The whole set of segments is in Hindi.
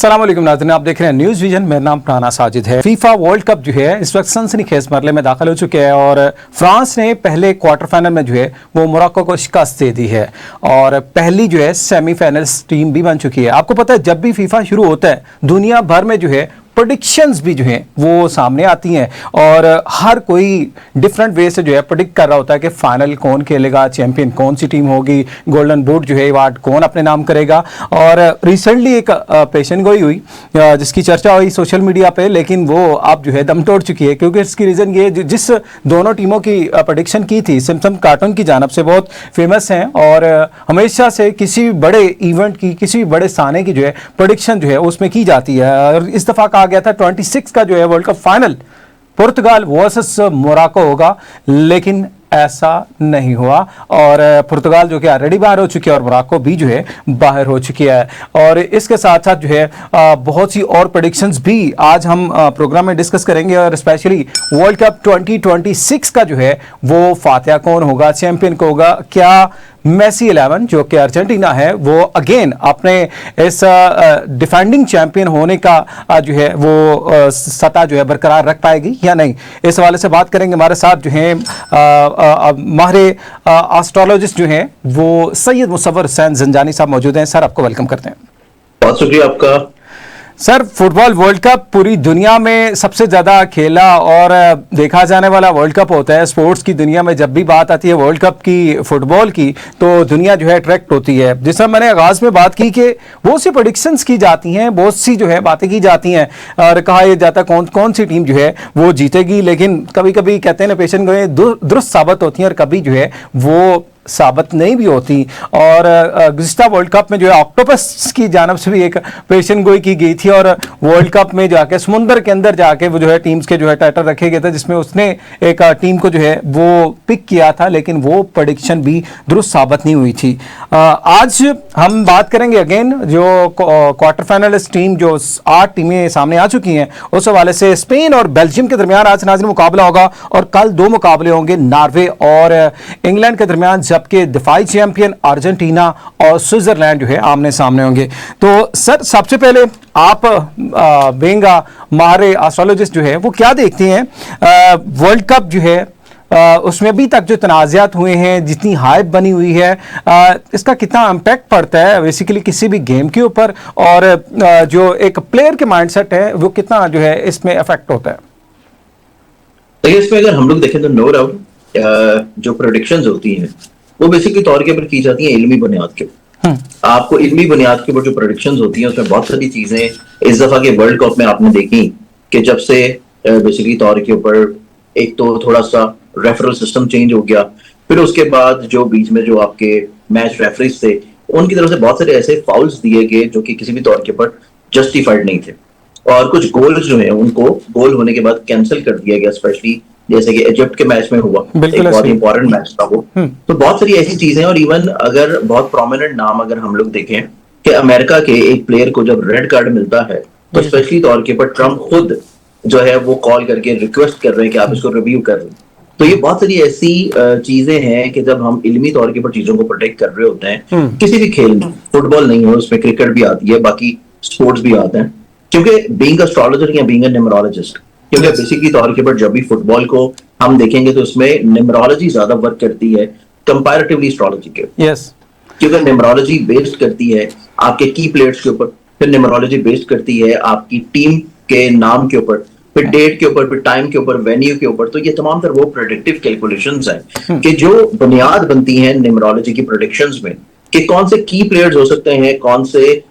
अस्सलाम वालेकुम नाज़रीन, आप देख रहे हैं न्यूज़ विजन। मेरा नाम राना साजिद है। फीफा वर्ल्ड कप जो है इस वक्त सनसनीखेज मरहले में दाखिल हो चुके हैं और फ्रांस ने पहले क्वार्टर फाइनल में जो है वो मोरक्को को शिकस्त दे दी है और पहली जो है सेमीफाइनल्स टीम भी बन चुकी है। आपको पता है जब भी फीफा शुरू होता है दुनिया भर में जो है प्रेडिक्शंस भी जो हैं वो सामने आती हैं और हर कोई डिफरेंट वे से जो है प्रेडिक्ट कर रहा होता है कि फाइनल कौन खेलेगा, चैंपियन कौन सी टीम होगी, गोल्डन बूट जो है अवार्ड कौन अपने नाम करेगा। और रिसेंटली एक पेशन गोई हुई जिसकी चर्चा हुई सोशल मीडिया पे, लेकिन वो अब जो है दम तोड़ चुकी है क्योंकि इसकी रीज़न ये जिस दोनों टीमों की प्रेडिक्शन की थी सिम्पसन कार्टून की जानब से बहुत फेमस हैं और हमेशा से किसी भी बड़े इवेंट की, किसी भी बड़े साने की जो है प्रेडिक्शन जो है उसमें की जाती है। और इस दफ़ा कहा गया था 26 का जो है वर्ल्ड कप फाइनल पुर्तगाल वर्सेस मोरक्को होगा, लेकिन ऐसा नहीं हुआ और पुर्तगाल जो कि ऑलरेडी बाहर हो चुकी है और मोरक्को भी जो है बाहर हो चुकी है। और इसके साथ साथ जो है बहुत सी और प्रेडिक्शंस भी आज हम प्रोग्राम में डिस्कस करेंगे और स्पेशली वर्ल्ड कप 2026 का जो है वो फातिहा कौन होगा, चैंपियन को होगा, क्या मेसी 11 जो कि अर्जेंटीना है वो अगेन अपने इस डिफेंडिंग चैंपियन होने का जो है वो सत्ता जो है बरकरार रख पाएगी या नहीं, इस हवाले से बात करेंगे। हमारे साथ जो है माहिर एस्ट्रोलॉजिस्ट जो हैं वो सैयद मुसव्वर हुसैन जंजानी साहब मौजूद हैं। सर आपको वेलकम करते हैं। बहुत शुक्रिया आपका। सर फुटबॉल वर्ल्ड कप पूरी दुनिया में सबसे ज़्यादा खेला और देखा जाने वाला वर्ल्ड कप होता है। स्पोर्ट्स की दुनिया में जब भी बात आती है वर्ल्ड कप की, फुटबॉल की, तो दुनिया जो है अट्रैक्ट होती है। जिस तरह मैंने आगाज़ में बात की कि बहुत सी प्रेडिक्शंस की जाती हैं, बहुत सी जो है बातें की जाती हैं और कहा यह जाता है कौन कौन सी टीम जो है वो जीतेगी, लेकिन कभी कभी कहते हैं ना पेशन गोई दुरुस्त साबित होती हैं और कभी जो है वो साबित नहीं भी होती। और गुज़िश्ता वर्ल्ड कप में जो है ऑक्टोपस की जानब से भी एक पेशन गोई की गई थी और वर्ल्ड कप में जाके समुंदर के अंदर जाके वो जो है टीम्स के जो है टाइटल रखे गए थे जिसमें उसने एक टीम को जो है वो पिक किया था, लेकिन वो प्रेडिक्शन भी दुरुस्त साबित नहीं हुई थी। आज हम बात करेंगे अगेन जो क्वार्टर फाइनलिस्ट टीम जो 8 टीमें सामने आ चुकी हैं उस हवाले से। स्पेन और बेल्जियम के दरमियान आज नाज़रीन मुकाबला होगा और कल 2 मुकाबले होंगे नॉर्वे और इंग्लैंड के दरमियान, जबकि दिफाई चैंपियन अर्जेंटीना और स्विट्जरलैंड जो है आमने सामने होंगे। तो सर सबसे पहले आप बेंगा माहिर एस्ट्रोलॉजिस्ट जो है वो क्या देखते हैं वर्ल्ड कप जो है उसमें अभी तक जो तनाज़ात हुए हैं, जितनी हाइप बनी हुई है, इसका कितना इम्पैक्ट पड़ता है बेसिकली किसी भी गेम के ऊपर और जो एक प्लेयर के माइंडसेट है वो कितना जो है इसमें इफेक्ट होता है? देखिए इसमें अगर हम लोग देखें तो नो डाउट जो प्रेडिक्शंस होती हैं वो बेसिकली तौर के ऊपर की जाती हैं इल्मी बुनियाद के ऊपर। आपको इल्मी बुनियाद के ऊपर जो प्रेडिक्शंस होती हैं उसमें बहुत सारी चीजें इस दफा के वर्ल्ड कप में आपने देखी कि जब से बेसिकली तौर के ऊपर एक तो थोड़ा सा रेफरल सिस्टम चेंज हो गया, फिर उसके बाद जो बीच में जो आपके मैच रेफरीज थे उनकी तरफ से बहुत सारे ऐसे फाउल्स दिए गए जो कि किसी भी तौर के ऊपर जस्टिफाइड नहीं थे और कुछ गोल्स जो है उनको गोल होने के बाद कैंसिल कर दिया गया, स्पेशली जैसे कि इजिप्ट के मैच में हुआ, एक बहुत इंपॉर्टेंट मैच था वो। तो बहुत सारी ऐसी चीजें, और इवन अगर बहुत प्रोमिनेंट नाम अगर हम लोग देखें कि अमेरिका के एक प्लेयर को जब रेड कार्ड मिलता है तो स्पेशली तौर के ऊपर ट्रम्प खुद जो है वो कॉल करके रिक्वेस्ट कर रहे हैं कि आप इसको रिव्यू कर लें। तो ये बहुत सारी ऐसी चीजें हैं कि जब हम इल्मी तौर के ऊपर चीजों को प्रोटेक्ट कर रहे होते हैं किसी भी खेल में, फुटबॉल नहीं हो उसमें क्रिकेट भी आती है, बाकी स्पोर्ट्स भी आते हैं, क्योंकि बीइंग एस्ट्रोलॉजर या बीइंग न्यूमरोलॉजिस्ट, क्योंकि बेसिकली तौर के ऊपर जब भी फुटबॉल को हम देखेंगे तो उसमें न्यूमरोलॉजी ज्यादा वर्क करती है कंपैरेटिवली एस्ट्रोलॉजी के। क्योंकि न्यूमरोलॉजी बेस्ड करती है आपके की प्लेयर्स के ऊपर, फिर न्यूमरोलॉजी बेस्ड करती है आपकी टीम के नाम के ऊपर, फिर डेट के ऊपर, फिर टाइम के ऊपर, वेन्यू के ऊपर। तो ये तमाम तर वो प्रेडिक्टिव कैलकुलेशंस हैं कि जो बुनियाद बनती है न्यूमरोलॉजी की प्रेडिक्शंस में कि कौन से की प्लेयर्स हो सकते हैं, कौन से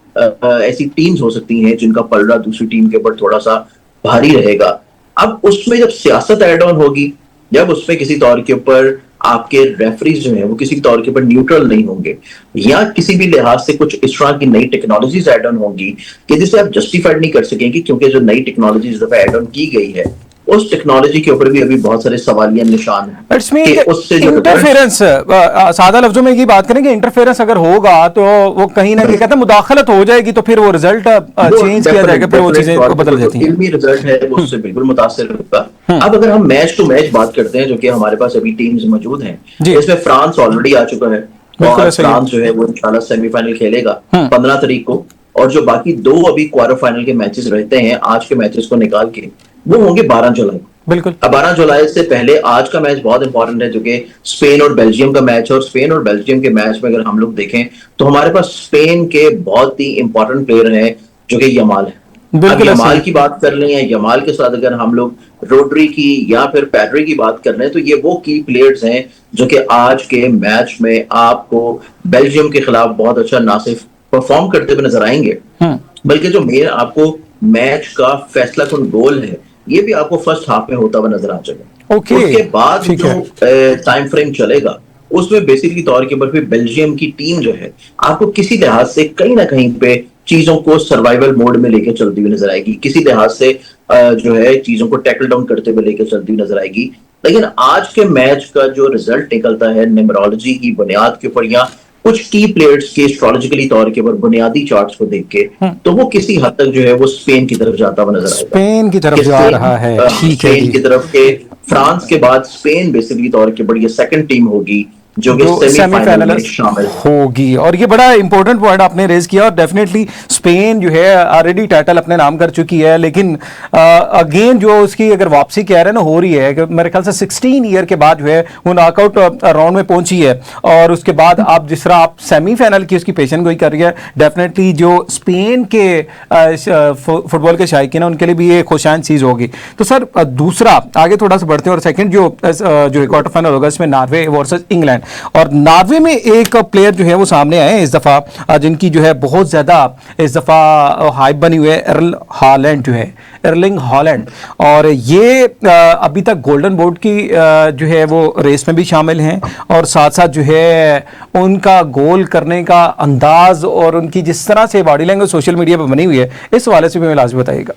ऐसी टीम्स हो सकती हैं जिनका पलड़ा दूसरी टीम के ऊपर थोड़ा सा भारी रहेगा। अब उसमें जब सियासत ऐड ऑन होगी, जब उसमें किसी तौर के ऊपर आपके रेफरीज जो हैं वो किसी तौर के ऊपर न्यूट्रल नहीं होंगे या किसी भी लिहाज से कुछ इस तरह की नई टेक्नोलॉजीज ऐड ऑन होंगी कि जिसे आप जस्टिफाइड नहीं कर सकेंगे, क्योंकि जो नई टेक्नोलॉजी इस दफा ऐड ऑन की गई है उस टेक्नोलॉजी के ऊपर भी अभी बहुत सारे सवालिया निशान हैं। उससे इंटरफेरेंस, सादा लफ्जों में ये बात करें कि इंटरफेरेंस अगर होगा तो वो कहीं ना कहीं कहते हैं मुदाखलत हो जाएगी, तो फिर वो रिजल्ट चेंज किया जाएगा, फिर वो चीजें बदल जाती हैं। इल्मी रिजल्ट है वो उससे बिल्कुल मुतासिर होगा। अब अगर हम मैच टू मैच बात करते हैं जो कि हमारे पास अभी टीम्स मौजूद हैं, इसमें फ्रांस ऑलरेडी आ चुका है और फ्रांस जो है वो इंशाल्लाह सेमीफाइनल खेलेगा 15 तारीख को और जो बाकी 2 अभी क्वार्टर फाइनल के मैचेस रहते हैं आज के मैचेस को निकाल के, वो होंगे 12 जुलाई। बिल्कुल। अब 12 जुलाई से पहले आज का मैच बहुत इंपॉर्टेंट है, जो कि स्पेन और बेल्जियम का मैच है। और स्पेन और बेल्जियम के मैच में अगर हम लोग देखें तो हमारे पास स्पेन के बहुत ही इंपॉर्टेंट प्लेयर हैं जो कि यमाल है। अब यमाल की बात कर लें या यमाल के साथ अगर हम लोग रोड्री की या फिर पैड्री की बात कर रहे हैं, तो ये वो की प्लेयर्स हैं जो कि आज के मैच में आपको बेल्जियम के खिलाफ बहुत अच्छा ना सिर्फ परफॉर्म करते हुए नजर आएंगे, बल्कि जो मेन आपको मैच का फैसला कुन गोल है ये भी आपको फर्स्ट हाफ में होता हुआ नजर आ जाएगा। उसके बाद जो टाइम फ्रेम चलेगा उसमें बेसिकली तौर के ऊपर फिर बेल्जियम की टीम जो है आपको किसी लिहाज से कहीं ना कहीं पे चीजों को सर्वाइवल मोड में लेकर चलती हुई नजर आएगी, किसी लिहाज से जो है चीजों को टैकल डाउन करते हुए लेकर चलती हुई नजर आएगी। लेकिन आज के मैच का जो रिजल्ट निकलता है न्यूमरोलॉजी की बुनियाद के ऊपर या कुछ की प्लेयर्स के एस्ट्रोलॉजिकली तौर के ऊपर बुनियादी चार्ट्स को देख के, तो वो किसी हद तक जो है वो स्पेन की तरफ जाता हुआ नजर आएगा। स्पेन की तरफ जा रहा है, ठीक है। स्पेन की तरफ के फ्रांस के बाद स्पेन बेसिकली तौर के बड़ी सेकंड टीम होगी जो कि सेमीफाइनल में शामिल होगी। और ये बड़ा इंपॉर्टेंट पॉइंट आपने रेज किया, और डेफिनेटली स्पेन जो है ऑलरेडी टाइटल अपने नाम कर चुकी है, लेकिन अगेन जो उसकी अगर वापसी कह रहे हैं ना हो रही है, मेरे ख्याल से 16 ईयर के बाद जो है वो नॉकआउट राउंड में पहुंची है, और उसके बाद आप जिस तरह आप सेमीफाइनल की उसकी पेशन गोई कर रही है, डेफिनेटली जो स्पेन के फुटबॉल के शायकीन है उनके लिए भी ये खुशाइन चीज़ होगी। तो सर दूसरा आगे थोड़ा सा बढ़ते हैं, और सेकेंड जो क्वार्टर फाइनल होगा इसमें नॉर्वे वर्सेस इंग्लैंड, और नॉर्वे में एक प्लेयर जो है वो सामने आए हैं इस दफा, जिनकी जो है बहुत ज्यादा इस दफा हाइप बनी हुई है, एर्लिंग हॉलैंड। और ये अभी तक गोल्डन बूट की जो है वो रेस में भी शामिल हैं, और साथ साथ जो है उनका गोल करने का अंदाज और उनकी जिस तरह से बॉडी लैंग्वेज सोशल मीडिया पर बनी हुई है, इस हवाले से भी मैं लाजमी बताइएगा।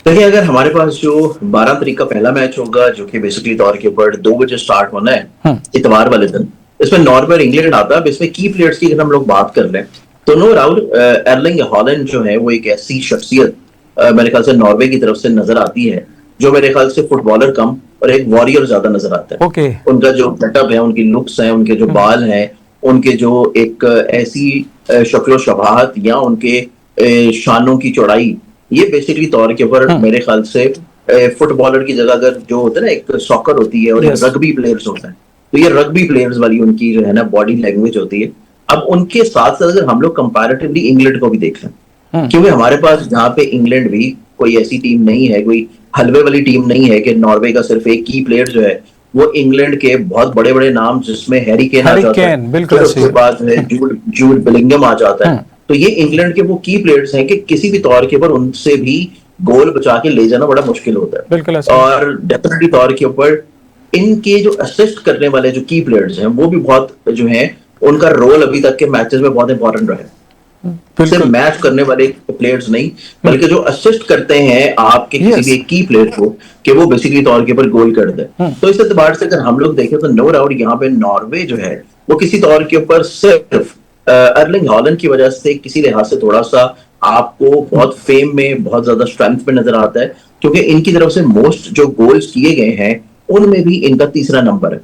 देखिए, अगर हमारे पास जो 12 तारीख का पहला मैच होगा जो कि बेसिकली तौर के ऊपर 2 बजे स्टार्ट होना है इतवार वाले दिन, इसमें नॉर्वे और इंग्लैंड आता है। अब इसमें की प्लेयर्स की अगर हम लोग बात कर लें तो नो डाउट एर्लिंग हॉलैंड जो है वो एक ऐसी शख्सियत मेरे ख्याल से नॉर्वे की तरफ से नजर आती है जो मेरे ख्याल से फुटबॉलर कम और एक वॉरियर ज्यादा नजर आता है। उनका जो गेटअप है, उनकी लुक्स हैं, उनके जो बाल हैं, उनके जो एक ऐसी शक्ल शबाहत या उनके शानों की चौड़ाई, ये बेसिकली तौर के ऊपर मेरे ख्याल से फुटबॉलर की जगह अगर जो होता है ना, एक सॉकर होती है और एक रग्बी प्लेयर्स होता है, तो ये रग्बी प्लेयर्स वाली उनकी जो है ना बॉडी लैंग्वेज होती है। अब उनके साथ साथ अगर हम लोग कंपैरेटिवली इंग्लैंड को भी देख लें, क्योंकि हमारे पास जहाँ पे इंग्लैंड भी कोई ऐसी टीम नहीं है, कोई हलवे वाली टीम नहीं है कि नॉर्वे का सिर्फ एक की प्लेयर जो है वो इंग्लैंड के बहुत बड़े बड़े नाम जिसमें हैरी केन आ जाता है, फिर उसके बाद जूड बेलिंगम आ जाता है। तो ये इंग्लैंड के वो की प्लेयर्स हैं कि किसी भी तौर के ऊपर उनसे भी गोल बचा के ले जाना बड़ा मुश्किल होता है। और डेफिनेटली तौर के ऊपर इनके जो असिस्ट करने वाले जो की प्लेयर्स हैं वो भी बहुत जो हैं, उनका रोल अभी तक के मैचेस में बहुत इंपॉर्टेंट रहा है। सिर्फ मैच करने वाले प्लेयर्स नहीं, बल्कि जो असिस्ट करते हैं आपके किसी भी एक की प्लेयर को कि वो बेसिकली तौर के ऊपर गोल कर दे। तो इस एतबार से अगर हम लोग देखें तो नो डाउट यहाँ पे नॉर्वे जो है वो किसी तौर के ऊपर सिर्फ एर्लिंग हॉलैंड की वजह से किसी लिहाज से थोड़ा सा आपको बहुत फेम में, बहुत ज्यादा स्ट्रेंथ में नजर आता है, क्योंकि इनकी तरफ से मोस्ट जो गोल्स किए गए हैं उनमें भी इनका तीसरा नंबर है।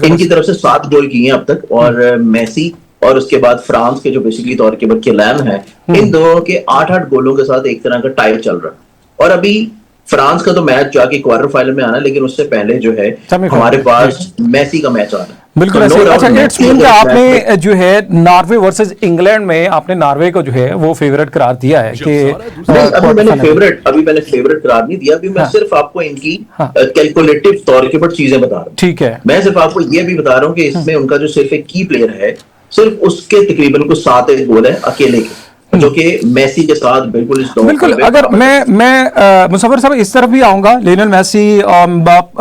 इनकी तरफ से 7 गोल किए हैं अब तक, और मेसी और उसके बाद फ्रांस के जो बेसिकली तौर के ऊपर किलियन है, इन दोनों के 8-8 गोलों के साथ एक तरह का टाई चल रहा है। और अभी फ्रांस का तो मैच जाके क्वार्टर फाइनल में आना है, लेकिन उससे पहले जो है हमारे पास मेसी का मैच आ रहा है। बिल्कुल ऐसे। अच्छा, इट्स मीन कि आपने जो है नॉर्वे वर्सेस इंग्लैंड में आपने नॉर्वे को जो है वो फेवरेट करार दिया है कि अभी मैंने फेवरेट करार नहीं दिया, अभी मैं सिर्फ आपको इनकी कैलकुलेटिव तौर के ऊपर चीजें बता रहा हूँ। ठीक है, मैं सिर्फ आपको ये भी बता रहा हूँ कि इसमें उनका जो सिर्फ एक की प्लेयर है, सिर्फ उसके तकरीबन कुछ 7 गोल है अकेले के, जो कि मेसी के साथ बिल्कुल अगर मैं मुसव्वर साहब इस तरफ भी आऊंगा, लियोनेल मेसी,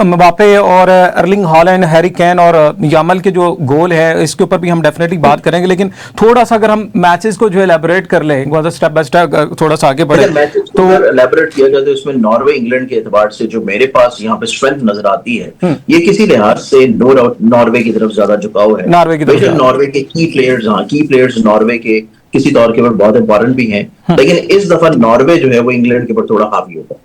मबापे और एर्लिंग हॉलैंड, हैरी केन और यामल के जो गोल है इसके ऊपर भी हम डेफिनेटली बात करेंगे, लेकिन थोड़ा सा अगर हम मैचेस को जो एलैबोरेट कर लें, स्टेप बाय स्टेप थोड़ा सा आगे बढ़े तो एलैबोरेट किया जाए तो इसमें नॉर्वे इंग्लैंड के एतबार से जो मेरे पास यहाँ पे स्ट्रेंथ नजर आती है, ये किसी लिहाज से नॉर्वे की तरफ ज्यादा झुकाव है। नॉर्वे के की प्लेयर्स नॉर्वे के किसी तौर के ऊपर बहुत इंपॉर्टेंट भी हैं, लेकिन इस दफा नॉर्वे जो है वो इंग्लैंड के ऊपर थोड़ा हावी होगा।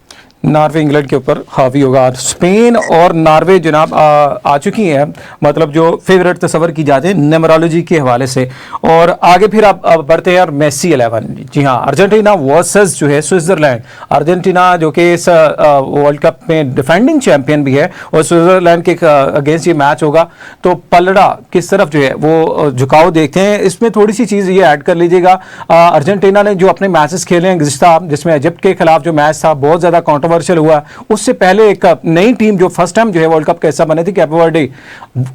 नॉर्वे इंग्लैंड के ऊपर हावी होगा। स्पेन और नॉर्वे जनाब आ चुकी हैं, मतलब जो फेवरेट तस्वर की जाती है न्यूमरोलॉजी के हवाले से। और आगे फिर आप बढ़ते हैं और मेसी 11, जी हाँ, अर्जेंटीना वर्सेस जो है स्विट्जरलैंड। अर्जेंटीना जो कि इस वर्ल्ड कप में डिफेंडिंग चैंपियन भी है और स्विट्जरलैंड के अगेंस्ट ये मैच होगा, तो पलड़ा किस तरफ जो है वो झुकाव देखते हैं। इसमें थोड़ी सी चीज़ ये ऐड कर लीजिएगा, अर्जेंटीना ने जो अपने मैचेस खेले हैं गुज़िश्ता, जिसमें इजिप्ट के खिलाफ जो मैच था बहुत ज़्यादा कंट्रोवर्शियल हुआ, उससे पहले एक नई टीम जो फर्स्ट टाइम जो है वर्ल्ड कप का हिस्सा बने थी, कैप वर्डे,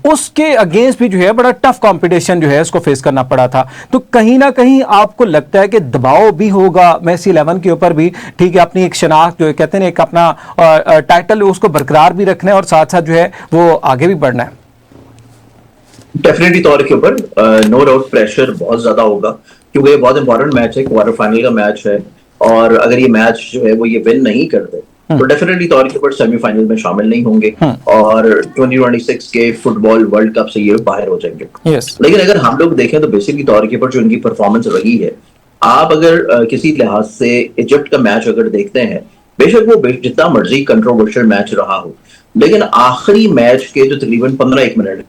उसके अगेंस्ट भी जो है बड़ा टफ कंपटीशन जो है उसको फेस करना पड़ा था। तो कहीं ना कहीं आपको लगता है कि दबाव भी होगा मेसी 11 के ऊपर भी, ठीक है, अपनी एक शनाख्त जो है कहते हैं एक अपना टाइटल उसको बरकरार भी रखना है और साथ साथ जो है वो आगे भी बढ़ना है। डेफिनेटली तौर के ऊपर नो डाउट प्रेशर बहुत ज्यादा होगा, क्योंकि ये बहुत इंपॉर्टेंट मैच है, क्वार्टर फाइनल का मैच है, और अगर ये मैच जो है वो ये विन नहीं करते तो डेफिनेटली तौर के ऊपर सेमीफाइनल में शामिल नहीं होंगे और 2026 के फुटबॉल वर्ल्ड कप से ये बाहर हो जाएंगे। लेकिन अगर हम लोग देखें तो बेसिकली तौर के ऊपर जो इनकी परफॉर्मेंस रही है, आप अगर किसी लिहाज से इजिप्ट का मैच अगर देखते हैं, बेशक वो जितना मर्जी कंट्रोवर्शियल मैच रहा हो, लेकिन आखिरी मैच के जो तकरीबन 15-1 मिनट,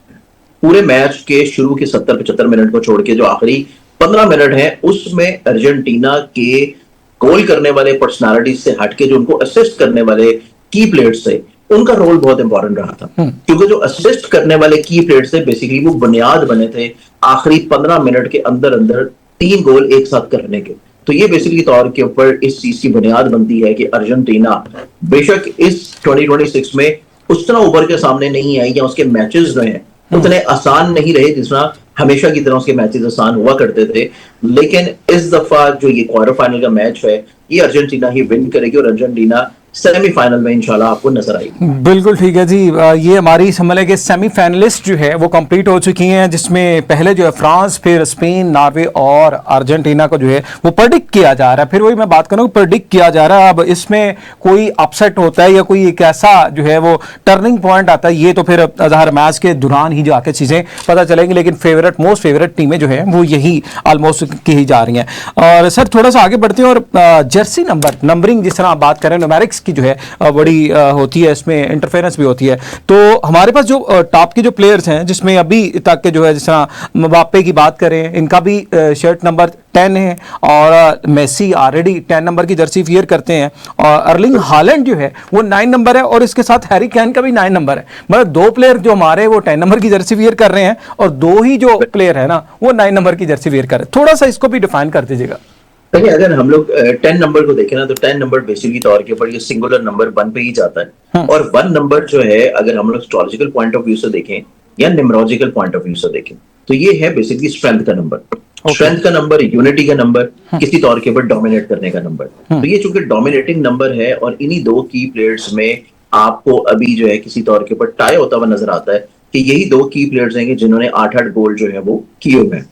पूरे मैच के शुरू के 70-75 मिनट को छोड़ के जो आखिरी 15 मिनट है, उसमें अर्जेंटीना के गोल करने वाले पर्सनालिटी से हटके जो उनको असिस्ट करने वाले की प्लेयर्स थे, उनका रोल बहुत इंपॉर्टेंट रहा था। क्योंकि जो असिस्ट करने वाले की प्लेयर्स थे बेसिकली वो बुनियाद बने थे आखिरी 15 मिनट के अंदर अंदर 3 गोल एक साथ करने के। तो ये बेसिकली तौर के ऊपर इस चीज की बुनियाद बनती है कि अर्जेंटीना बेशक इस 2026 में उस तरह उभर के सामने नहीं आई, या उसके मैचेस जो हैं उतने आसान नहीं रहे जिस तरह हमेशा की तरह उसके मैचेस आसान हुआ करते थे। लेकिन इस दफा जो ये क्वार्टर फाइनल का मैच है, ये अर्जेंटीना ही विन करेगी और अर्जेंटीना सेमीफाइनल में इंशाल्लाह आपको नजर आएगी। बिल्कुल ठीक है जी, ये हमारी समझ लें कि सेमीफाइनलिस्ट जो है वो कंप्लीट हो चुकी हैं, जिसमें पहले जो है फ्रांस, फिर स्पेन, नॉर्वे और अर्जेंटीना को जो है वो प्रेडिक्ट किया जा रहा है। फिर वही मैं बात करूँ, प्रेडिक्ट किया जा रहा है, अब इसमें कोई अपसेट होता है या कोई एक ऐसा जो है वो टर्निंग पॉइंट आता है, ये तो फिर ज़ाहिर मैच के दौरान ही जाके चीज़ें पता चलेंगी। लेकिन मोस्ट फेवरेट टीमें जो है वो यही ऑलमोस्ट की ही जा रही हैं। और सर थोड़ा सा आगे बढ़ते हैं और जर्सी नंबरिंग जिस तरह आप बात करें, न्यूमेरिक्स की जो है बड़ी होती है, इसमें इंटरफेरेंस भी होती है। तो हमारे पास जो टॉप के जो प्लेयर्स हैं, जिसमें अभी तक के जो है जिस तरह मबाप्पे की बात करें, इनका भी शर्ट नंबर 10 है और मेसी ऑलरेडी 10 नंबर की जर्सी वियर करते हैं, और अर्लिंग हालैंड जो है वो 9 नंबर है और इसके साथ हैरी केन का भी 9 नंबर है। मतलब 2 प्लेयर जो हमारे वो 10 नंबर की जर्सी वियर कर रहे हैं और 2 ही जो प्लेयर है ना वो 9 नंबर की जर्सी वियर कर रहे हैं। थोड़ा सा इसको भी डिफाइन कर दीजिएगा। देखिए, अगर हम लोग 10 नंबर को देखें ना, तो 10 नंबर बेसिकली तौर के ऊपर ये सिंगुलर नंबर 1 पे ही जाता है। और 1 नंबर जो है अगर हम लोग एस्ट्रोलॉजिकल पॉइंट ऑफ व्यू से देखें या न्यूमरोलॉजिकल पॉइंट ऑफ व्यू से देखें, तो ये है बेसिकली स्ट्रेंथ का नंबर। स्ट्रेंथ का नंबर, यूनिटी का नंबर, किसी तौर के ऊपर डोमिनेट करने का नंबर। तो ये चूंकि डोमिनेटिंग नंबर है और इन्हीं 2 की प्लेयर्स में आपको अभी जो है किसी तौर के ऊपर टाई होता हुआ नजर आता है कि यही 2 की प्लेयर्स हैं जिन्होंने 8-8 गोल जो है वो किए हुए हैं।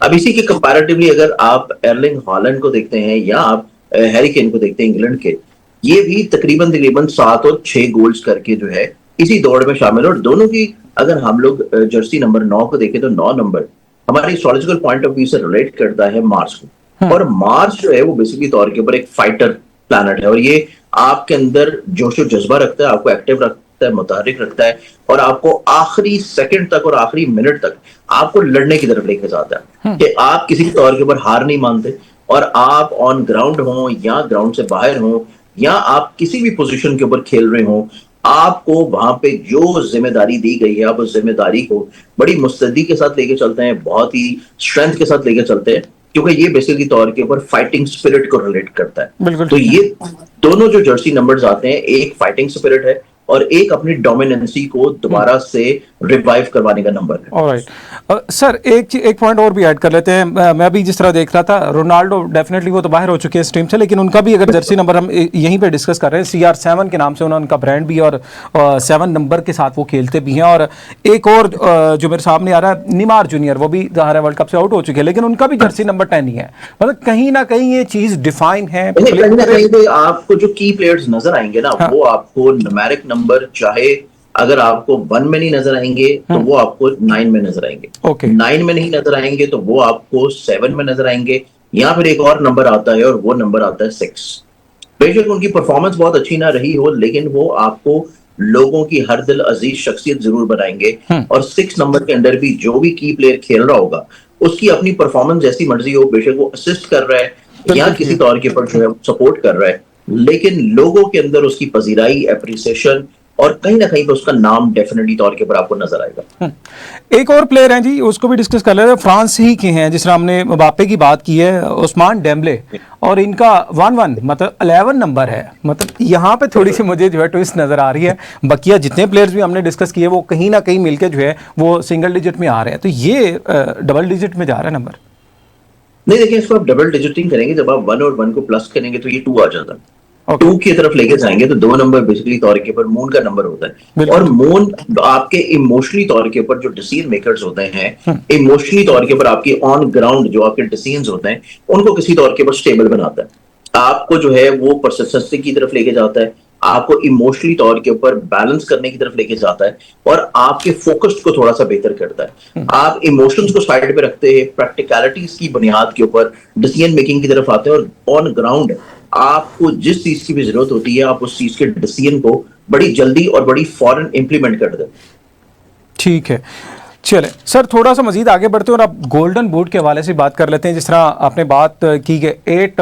अब इसी के कंपैरेटिवली अगर आप एर्लिंग हॉलैंड को देखते हैं या आप हैरी केन को देखते हैं इंग्लैंड के, ये भी तकरीबन 7 और 6 गोल्स करके जो है इसी दौड़ में शामिल है। और दोनों की अगर हम लोग जर्सी नंबर 9 को देखें तो 9 नंबर हमारे एस्ट्रोलॉजिकल पॉइंट ऑफ व्यू से रिलेट करता है मार्स को। और मार्स जो है वो बेसिकली तौर के ऊपर एक फाइटर प्लैनेट है और ये आपके अंदर जोश और जज्बा रखता है, आपको एक्टिव रखता है, मुतहरिक रखता है और आपको आखिरी सेकंड तक और आखिरी मिनट तक आपको लड़ने की तरफ लेके जाता है कि आप किसी तौर के ऊपर हार नहीं मानते। और आप ऑन ग्राउंड हो या ग्राउंड से बाहर हो या आप किसी भी पोजीशन के ऊपर खेल रहे हो, आपको वहां पे जो जिम्मेदारी दी गई है आप उस जिम्मेदारी को बड़ी मुस्तैदी के साथ लेके चलते हैं, बहुत ही स्ट्रेंथ के साथ लेके चलते हैं, क्योंकि ये बेसिकली तौर के ऊपर फाइटिंग स्पिरिट को रिलेट करता है। तो ये दोनों जो जर्सी नंबर्स आते हैं, एक फाइटिंग स्पिरिट है और एक अपनी डोमिनेंसी को दोबारा से रिवाइव करवाने का नंबर है। ऑलराइट सर, एक पॉइंट और भी ऐड कर लेते हैं। मैं भी जिस तरह देख रहा था, रोनाल्डो डेफिनेटली वो तो बाहर हो चुके हैं इस टीम से, लेकिन उनका भी अगर जर्सी नंबर हम यहीं पे डिस्कस कर रहे हैं, CR7 के नाम से उनका ब्रांड भी और 7 नंबर के साथ वो खेलते भी हैं। और एक और जो मेरे सामने आ रहा है नीमार जूनियर, वो भी वर्ल्ड कप से आउट हो चुके हैं, लेकिन उनका भी जर्सी नंबर 10 ही है। मतलब कहीं ना कहीं ये चीज डिफाइन है। कहीं आपको जो की प्लेयर्स नजर आएंगे ना, वो आपको न्यूमेरिक नंबर चाहे अगर आपको 1 में नहीं नजर आएंगे तो वो आपको 9 में नजर आएंगे। 9 में नहीं नजर आएंगे तो वो आपको 7 में नजर आएंगे, या फिर एक और नंबर आता है और वो नंबर आता है 6। बेशक उनकी परफॉर्मेंस बहुत अच्छी ना रही हो, लेकिन वो आपको लोगों की हर दिल अजीज शख्सियत जरूर बनाएंगे। और 6 नंबर के अंदर भी जो भी की प्लेयर खेल रहा होगा, उसकी अपनी परफॉर्मेंस जैसी मर्जी हो, बेशक वो असिस्ट कर रहा है या बिल्कुल ठीक किसी है। तौर के ऊपर जो है सपोर्ट कर रहा है, लेकिन लोगों के अंदर उसकी पजीराई, एप्रिसिएशन और कहीं ना कहीं पे उसका नाम डेफिनेटली तौर के ऊपर आपको नजर आएगा। एक और प्लेयर हैं जी, उसको भी डिस्कस कर लेते हैं। फ्रांस ही के हैं, जिस तरह हमने मबाप्पे की बात की है, उस्मान डेम्बले, और इनका 1-1 मतलब 11 नंबर है। मतलब यहाँ पे थोड़ी सी मुझे जो है ट्विस्ट नज़र आ रही है। बकिया जितने प्लेयर्स भी हमने डिस्कस किए वो कहीं ना कहीं मिलके जो है वो सिंगल डिजिट में आ रहे हैं, तो ये डबल डिजिट में जा रहा है नंबर। नहीं, देखिए इसको आप डबल डिजिटिंग करेंगे, जब आप 1 और 1 को प्लस करेंगे तो ये 2 आ जाता है। ओके। 2 की तरफ लेके जाएंगे तो 2 नंबर बेसिकली तौर के ऊपर मून का नंबर होता है। और बिल्कुल। मून आपके इमोशनली तौर के ऊपर जो डिसीजन मेकर्स होते हैं, इमोशनली तौर के ऊपर आपके ऑन ग्राउंड जो आपके डिसीजंस होते हैं, उनको किसी तौर के ऊपर स्टेबल बनाता है। आपको जो है वो परसिस्टेंसी की तरफ लेके जाता है, आपको इमोशनली तौर के ऊपर बैलेंस करने की तरफ लेके जाता है, और आपके फोकस को थोड़ा सा बेहतर करता है। आप इमोशंस को साइड पे रखते हैं, प्रैक्टिकलिटीज की बुनियाद के ऊपर डिसीजन मेकिंग की तरफ आते हैं, और ऑन ग्राउंड आपको जिस चीज की भी जरूरत होती है, आप उस चीज के डिसीजन को बड़ी जल्दी और बड़ी फौरन इंप्लीमेंट कर दें। ठीक है, चले सर थोड़ा सा मजीद आगे बढ़ते हैं और अब गोल्डन बूट के हवाले से बात कर लेते हैं। जिस तरह आपने बात की कि 8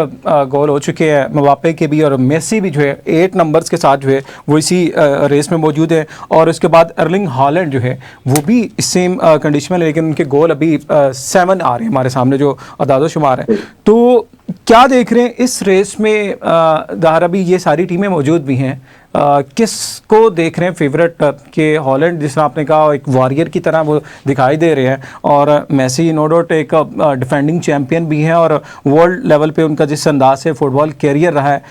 गोल हो चुके हैं मबाप्पे के भी, और मेसी भी जो है 8 नंबर्स के साथ जो है वो इसी रेस में मौजूद है। और उसके बाद अर्लिंग हॉलैंड जो है वो भी सेम कंडीशन में, लेकिन उनके गोल अभी 7 आ रहे हैं हमारे सामने जो अदादो शुमार है। तो क्या देख रहे हैं इस रेस में? दाहर अभी ये सारी टीमें मौजूद भी हैं, किसको देख रहे हैं फेवरेट? के हॉलैंड जिस तरह आपने कहा एक वॉरियर की तरह वो दिखाई दे रहे हैं, और मेसी नो डाउट एक डिफेंडिंग चैंपियन भी हैं, और वर्ल्ड लेवल पे उनका जिस अंदाज से फुटबॉल कैरियर रहा है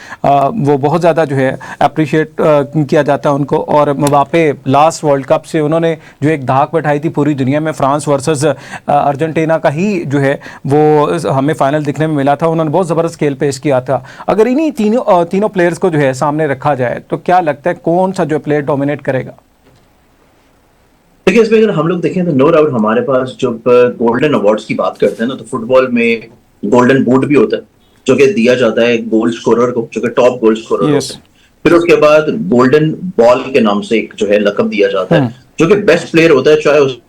वो बहुत ज़्यादा जो है अप्रिशिएट किया जाता है उनको। और मबाप्पे लास्ट वर्ल्ड कप से उन्होंने जो एक धाक बैठाई थी पूरी दुनिया में, फ्रांस वर्सेस अर्जेंटीना का ही जो है वो हमें फाइनल दिखने में मिला था, उन्होंने बहुत ज़बरदस्त खेल पेश किया था। अगर इन्हीं तीनों प्लेयर्स को जो है सामने रखा जाए तो क्या लगता है कौन सा जो प्लेयर डोमिनेट करेगा? देखिए, इसमें अगर हम लोग देखें तो नो डाउट हमारे पास जब गोल्डन अवार्ड्स की बात करते हैं ना, तो फुटबॉल में गोल्डन बूट भी होता है जो कि दिया जाता है गोल स्कोरर को, जो कि टॉप गोल स्कोरर यस। होते हैं। फिर उसके बाद गोल्डन बॉल के नाम से एक जो है लकब दिया जाता है, जो कि बेस्ट प्लेयर होता है, चाहे उस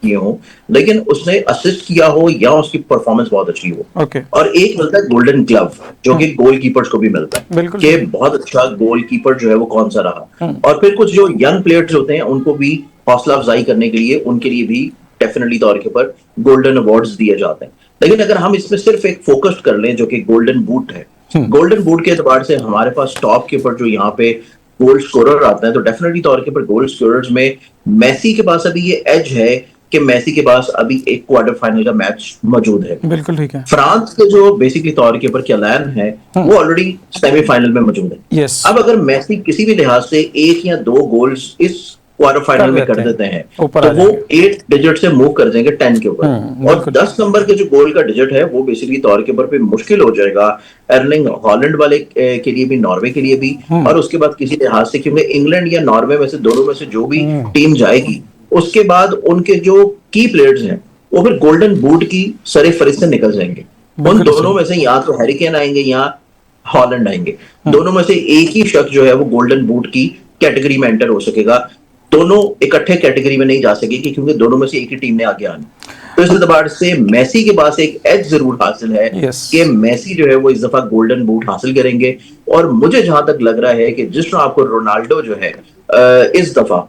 किए हो, लेकिन उसने असिस्ट किया हो या उसकी परफॉर्मेंस बहुत अच्छी हो। ओके। और एक मिलता है गोल्डन ग्लव, जो कि गोलकीपर्स को भी मिलता है बिल्कुल कि ठीक है। बहुत अच्छा गोलकीपर जो है वो कौन सा रहा। और फिर कुछ जो यंग प्लेयर्स होते हैं उनको भी हौसला अफजाई करने के लिए, उनके लिए भी डेफिनेटली तौर के ऊपर गोल्डन अवार्ड्स दिए जाते हैं। लेकिन अगर हम इसमें सिर्फ एक फोकस कर लें जो कि गोल्डन बूट है, गोल्डन बूट के एतबार से हमारे पास टॉप के ऊपर जो यहाँ पे गोल स्कोरर आता है, तो डेफिनेटली तौर के ऊपर गोल स्कोरर्स में मेसी के पास अभी ये एज है कि मेसी के पास अभी एक क्वार्टर फाइनल का मैच मौजूद है। बिल्कुल ठीक है। फ्रांस के जो बेसिकली तौर के ऊपर कैलान है वो ऑलरेडी सेमीफाइनल में मौजूद है। यस। अब अगर मेसी किसी भी लिहाज से 1 या 2 गोल्स इस क्वार्टर फाइनल में कर देते हैं ऊपर तो आ वो जाएंगे। 8 डिजिट से मूव कर जाएंगे 10 के ऊपर। और बिल्कुल। 10 नंबर के जो गोल का डिजिट है वो बेसिकली तौर के ऊपर पे मुश्किल हो जाएगा एर्लिंग हॉलैंड वाले के लिए भी, नॉर्वे के लिए भी, और उसके बाद किसी लिहाज से, क्योंकि इंग्लैंड या नॉर्वे में से दोनों में से जो भी टीम जाएगी, उसके बाद उनके जो की प्लेयर्स हैं वो फिर गोल्डन बूट की सरे फरिस्त से निकल जाएंगे। उन दोनों में से या तो हैरी केन आएंगे या हॉलैंड आएंगे, दोनों में से एक ही शख्स जो है वो गोल्डन बूट की कैटेगरी में एंटर हो सकेगा। दोनों इकट्ठे कैटेगरी में नहीं जा सकेगी क्योंकि दोनों में से एक ही टीम ने आगे आना। तो इस एतबार से मेसी के पास एक एज जरूर हासिल है कि मेसी जो है वो इस दफा गोल्डन बूट हासिल करेंगे। और मुझे जहां तक लग रहा है कि जिस तरह आपको रोनाल्डो जो है इस दफा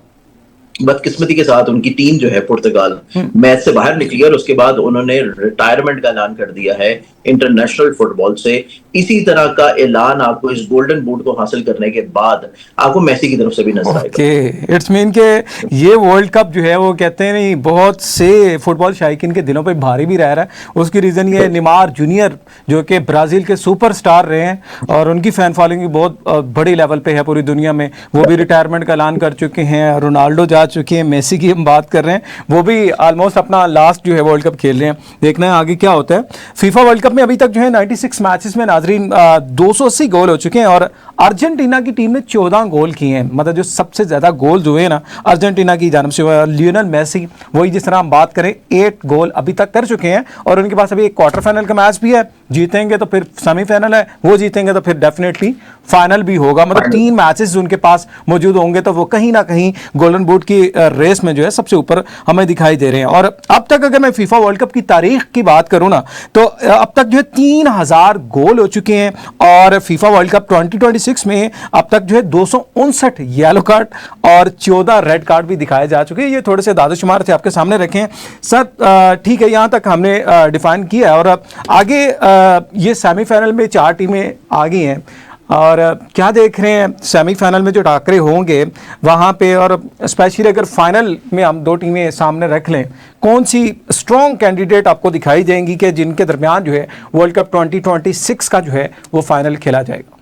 बदकिस्मती के साथ उनकी टीम जो है पुर्तगाल मैच से बाहर निकली और उसके बाद उन्होंने रिटायरमेंट का ऐलान कर दिया है इंटरनेशनल फुटबॉल से। इसी तरह का ऐलान आपको इस गोल्डन बूट को हासिल करने के बाद आपको मेसी की तरफ से भी नजर आएगा। ओके, इट्स मीन के ये वर्ल्ड कप जो है वो कहते हैं नहीं बहुत से फुटबॉल शायकीन के दिलों पे भारी भी रह रहा है। उसकी रीज़न ये नेमार जूनियर जो कि ब्राज़ील के सुपरस्टार रहे हैं और उनकी फ़ैन फॉलोइंग भी बहुत बड़ी लेवल पे है पूरी दुनिया में, वो भी रिटायरमेंट का ऐलान कर चुके हैं। रोनाल्डो जा चुकी है, मेसी की हम बात कर रहे हैं, वो भी ऑलमोस्ट अपना लास्ट जो है वर्ल्ड कप खेल रहे हैं। देखना है आगे क्या होता है। फीफा वर्ल्ड कप में अभी तक जो है 96 मैचेस में नाजरीन 280 गोल हो चुके हैं और अर्जेंटीना की टीम ने 14 गोल किए हैं। मतलब जो सबसे ज़्यादा गोल जो है ना अर्जेंटीना की जानब से हुआ। लियोनेल मेसी वही, जिस तरह हम बात करें, 8 गोल अभी तक कर चुके हैं और उनके पास अभी एक क्वार्टर फाइनल का मैच भी है। जीतेंगे तो फिर सेमीफाइनल है, वो जीतेंगे तो फिर डेफिनेटली फाइनल भी होगा। मतलब 3 मैचेस उनके पास मौजूद होंगे, तो वो कहीं ना कहीं गोल्डन बूट की रेस में जो है सबसे ऊपर हमें दिखाई दे रहे हैं। और अब तक अगर मैं फीफा वर्ल्ड कप की तारीख की बात करूं ना, तो अब तक जो है 3000 गोल हो चुके हैं और फीफा वर्ल्ड कप 2026 में अब तक जो है 259 येलो कार्ड और 14 रेड कार्ड भी दिखाए जा चुके हैं। ये थोड़े से दादोशुमार थे, आपके सामने रखे हैं सर। ठीक है, यहाँ तक हमने डिफाइन किया है और आगे ये सेमीफाइनल में 4 टीमें आ गई हैं और क्या देख रहे हैं सेमीफाइनल में जो टाकरे होंगे वहाँ पे, और स्पेशली अगर फाइनल में हम 2 टीमें सामने रख लें, कौन सी स्ट्रॉन्ग कैंडिडेट आपको दिखाई देंगी कि जिनके दरमियान जो है वर्ल्ड कप 2026 का जो है वो फाइनल खेला जाएगा?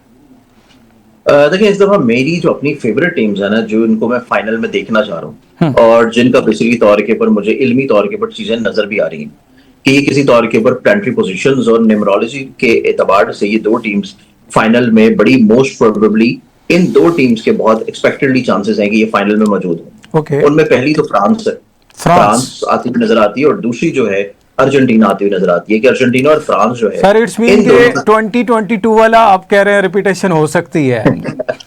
देखिए, इस दफा मेरी जो अपनी फेवरेट टीम्स है ना, जो इनको मैं फाइनल में देखना चाह रहा हूँ और जिनका बेसिकली तौर के ऊपर मुझे इल्मी तौर के ऊपर चीजें नजर भी आ रही हैं कि ये किसी तौर के ऊपर प्लानिटरी पोजीशंस और न्यूमरोलॉजी के एतबार से ये 2 टीम्स फाइनल में बड़ी मोस्ट प्रोबेबली इन 2 टीम्स के बहुत एक्सपेक्टेडली चांसेस हैं कि ये फाइनल में मौजूद हो। उनमें पहली तो फ्रांस है, फ्रांस आती हुई नजर आती है और दूसरी जो है अर्जेंटीना आती हुई नजर आती है कि अर्जेंटीना और फ्रांस जो है सर, इट्स मीन के 2022 वाला आप कह रहे हैं रिपीटेशन हो सकती है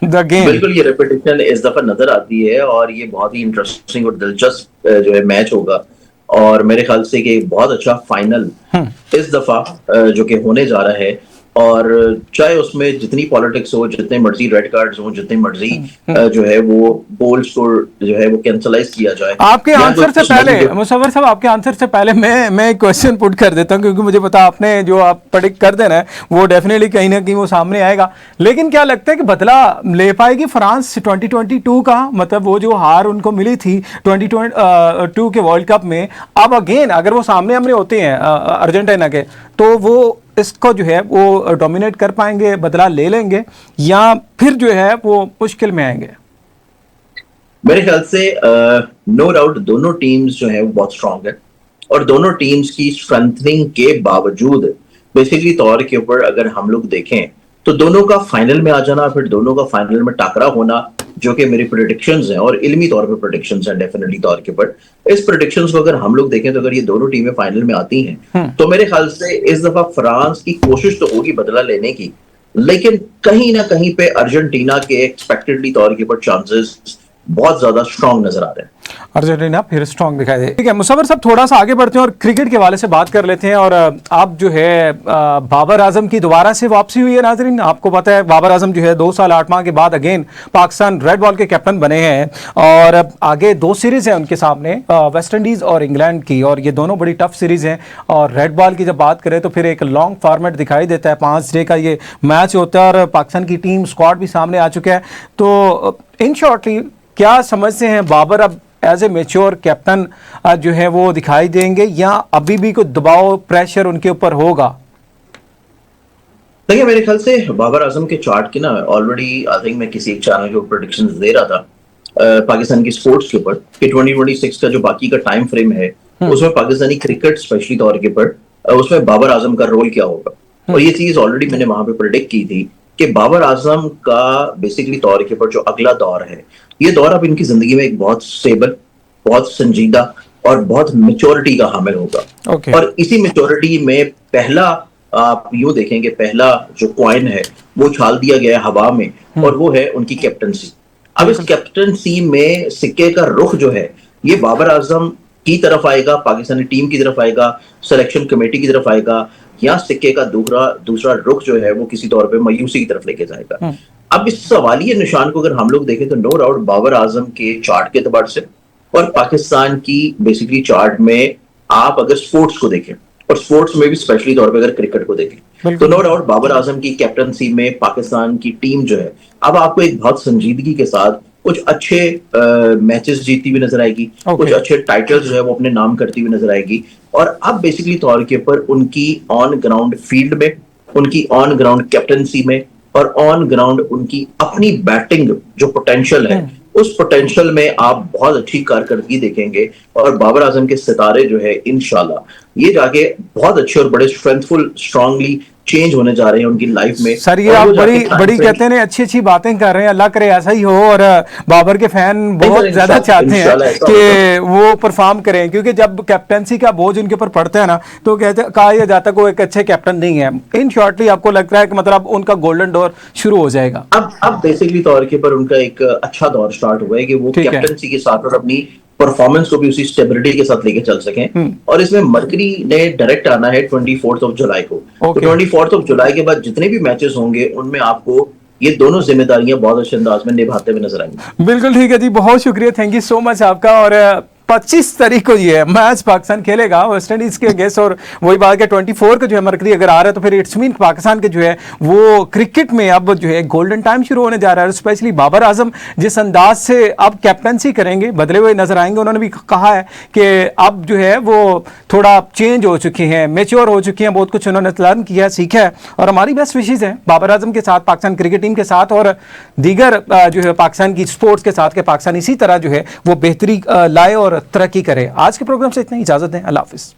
द गेम। बिल्कुल, ये रिपीटेशन इस दफा नजर आती है और ये बहुत ही इंटरेस्टिंग और दिलचस्प जो है मैच होगा और मेरे ख्याल से कि बहुत अच्छा फाइनल इस दफा जो कि होने जा रहा है। और चाहे उसमें जितनी पॉलिटिक्स हो, जितने मर्जी रेड कार्ड्स हो, जितने मर्जी जो है वो गोल स्कोर जो है वो कैंसलाइज किया जाए। आपके आंसर से पहले मुसव्वर साहब, आपके आंसर से पहले मैं एक क्वेश्चन पुट कर देता हूं, क्योंकि मुझे पता आपने जो आप प्रेडिक्ट कर देना है वो डेफिनेटली कहीं ना कहीं वो सामने आएगा। लेकिन क्या लगता है कि बदला ले पाएगी फ्रांस 2022 का? मतलब वो जो हार उनको मिली थी 2022 के वर्ल्ड कप में, अब अगेन अगर वो सामने हमने होते हैं अर्जेंटीना के, तो वो इसको जो है वो डोमिनेट कर पाएंगे, बदला ले लेंगे, या फिर जो है वो मुश्किल में आएंगे? मेरे ख्याल से नो डाउट दोनों टीम्स जो है वो बहुत स्ट्रांग है और दोनों टीम्स की स्ट्रेंथनिंग के बावजूद बेसिकली तौर के ऊपर अगर हम लोग देखें तो दोनों का फाइनल में आ जाना, फिर दोनों का फाइनल में टाकरा होना, जो कि मेरी प्रेडिक्शंस हैं और इल्मी तौर पे प्रेडिक्शंस हैं डेफिनेटली तौर के ऊपर। इस प्रेडिक्शंस को अगर हम लोग देखें तो अगर ये दोनों टीमें फाइनल में आती हैं तो मेरे ख्याल से इस दफा फ्रांस की कोशिश तो होगी बदला लेने की, लेकिन कहीं ना कहीं पे अर्जेंटीना के एक्सपेक्टेडली तौर के ऊपर चांसेस बहुत ज्यादा स्ट्रांग नजर आ रहे हैं। अर्जेंटीना फिर स्ट्रांग दिखाई दे। ठीक है मुसव्वर साहब, थोड़ा सा आगे बढ़ते हैं और क्रिकेट के हवाले से बात कर लेते हैं। और आप जो है बाबर आजम की दोबारा से वापसी हुई है नाजरीन। आपको पता है बाबर आजम जो है 2 साल 8 माह के बाद अगेन पाकिस्तान रेड बॉल के कैप्टन बने हैं और आगे 2 सीरीज हैं उनके सामने, वेस्ट इंडीज और इंग्लैंड की, और ये दोनों बड़ी टफ सीरीज हैं। और रेड बॉल की जब बात करें तो फिर एक लॉन्ग फॉर्मेट दिखाई देता है, 5 डे का ये मैच होता है और पाकिस्तान की टीम स्क्वाड भी सामने आ चुका है। तो इन शॉर्टली क्या समझते हैं, बाबर अब एज ए मेच्योर कैप्टन जो है वो दिखाई देंगे या अभी भी कोई दबाव प्रेशर उनके ऊपर होगा? देखिए, मेरे ख्याल से बाबर आजम के चार्ट की ना ऑलरेडी आई थिंक मैं किसी एक चैनल के ऊपर प्रेडिक्शंस दे रहा था पाकिस्तान की स्पोर्ट्स के ऊपर कि 2026 का जो बाकी का टाइम फ्रेम है उसमें पाकिस्तानी क्रिकेट स्पेशली तौर के ऊपर उसमें बाबर आजम का रोल क्या होगा। और ये चीज ऑलरेडी मैंने वहां पे प्रेडिक्ट की थी कि बाबर आजम का बेसिकली तौर के ऊपर जो अगला दौर है, ये दौर अब इनकी जिंदगी में एक बहुत स्टेबल, बहुत संजीदा और बहुत मेच्योरिटी का हामिल होगा। और इसी मेच्योरिटी में पहला आप यूं देखेंगे, पहला जो कॉइन है वो उछाल दिया गया है हवा में और वो है उनकी कैप्टनसी। अब इस कैप्टनसी में सिक्के का रुख जो है ये बाबर आजम की तरफ आएगा, पाकिस्तानी टीम की तरफ आएगा, सिलेक्शन कमेटी की तरफ आएगा, या सिक्के का दूसरा रुख जो है वो किसी तौर पे मायूसी की तरफ लेके जाएगा। अब इस सवालिया निशान को अगर हम लोग देखें तो नो डाउट बाबर आजम के चार्ट के एतबार से और पाकिस्तान की बेसिकली चार्ट में आप अगर स्पोर्ट्स को देखें और स्पोर्ट्स में भी स्पेशली तौर पे अगर क्रिकेट को देखें तो नो डाउट बाबर आजम की कैप्टनसी में पाकिस्तान की टीम जो है अब आपको एक बहुत संजीदगी के साथ कुछ अच्छे मैचेस जीतती हुई नजर आएगी, कुछ अच्छे टाइटल्स जो है वो अपने नाम करती हुई नजर आएगी। और अब बेसिकली तौर के ऊपर उनकी ऑन ग्राउंड फील्ड में, उनकी ऑन ग्राउंड कैप्टनसी में और ऑन ग्राउंड उनकी अपनी बैटिंग जो पोटेंशियल है उस पोटेंशियल में आप बहुत अच्छी कारकर्दगी देखेंगे और बाबर आजम के सितारे जो है इंशाल्लाह ये जाके बहुत अच्छे और बड़े स्ट्रेंथफुल स्ट्रांगली चेंज होने जा रहे हैं उनकी लाइफ में। सर ये और आप वो बड़ी जाके बड़ी कहते हैं अच्छी अच्छी बातें कर रहे हैं, अल्लाह करे ऐसा ही हो। और बाबर के फैन बहुत ज्यादा चाहते हैं कि वो परफॉर्म करें, क्योंकि जब कैप्टनसी का बोझ उनके ऊपर पड़ता है ना तो कहा यह जाता है कि वो एक अच्छे कैप्टन नहीं है। इन शॉर्टली आपको लगता है कि मतलब उनका गोल्डन डोर शुरू हो जाएगा? अब बेसिकली तौर के पर उनका एक अच्छा दौर स्टार्ट हुआ है कि वो कैप्टनसी के साथ और अपनी परफॉर्मेंस को भी उसी स्टेबिलिटी के साथ लेके चल सकें। और इसमें मरकरी ने डायरेक्ट आना है 24 जुलाई को। तो 24 जुलाई के बाद जितने भी मैचेस होंगे उनमें आपको ये दोनों जिम्मेदारियां बहुत अच्छे अंदाज में निभाते हुए नजर आएंगी। बिल्कुल ठीक है जी, बहुत शुक्रिया, थैंक यू सो मच आपका। और 25 तारीख को ये मैच पाकिस्तान खेलेगा वेस्ट इंडीज के अगेंस्ट, और वही बात है 24 को जो है मरकरी अगर आ रहा है तो फिर इट्स मीन पाकिस्तान के जो है वो क्रिकेट में अब जो है गोल्डन टाइम शुरू होने जा रहा है। स्पेशली बाबर आजम जिस अंदाज से अब कैप्टनसी करेंगे बदले हुए नजर आएंगे। उन्होंने भी कहा है कि अब जो है वो थोड़ा चेंज हो चुकी हैं, मेच्योर हो चुकी हैं, बहुत कुछ उन्होंने लर्न किया है, सीखा है। और हमारी बेस्ट विशेज है बाबर आजम के साथ, पाकिस्तान क्रिकेट टीम के साथ और दीगर जो है पाकिस्तान की स्पोर्ट्स के साथ, के पाकिस्तान इसी तरह जो है वो बेहतरी लाए और तरक्की करे। आज के प्रोग्राम से इतना ही, इजाजत दें, अल्लाह हाफिज।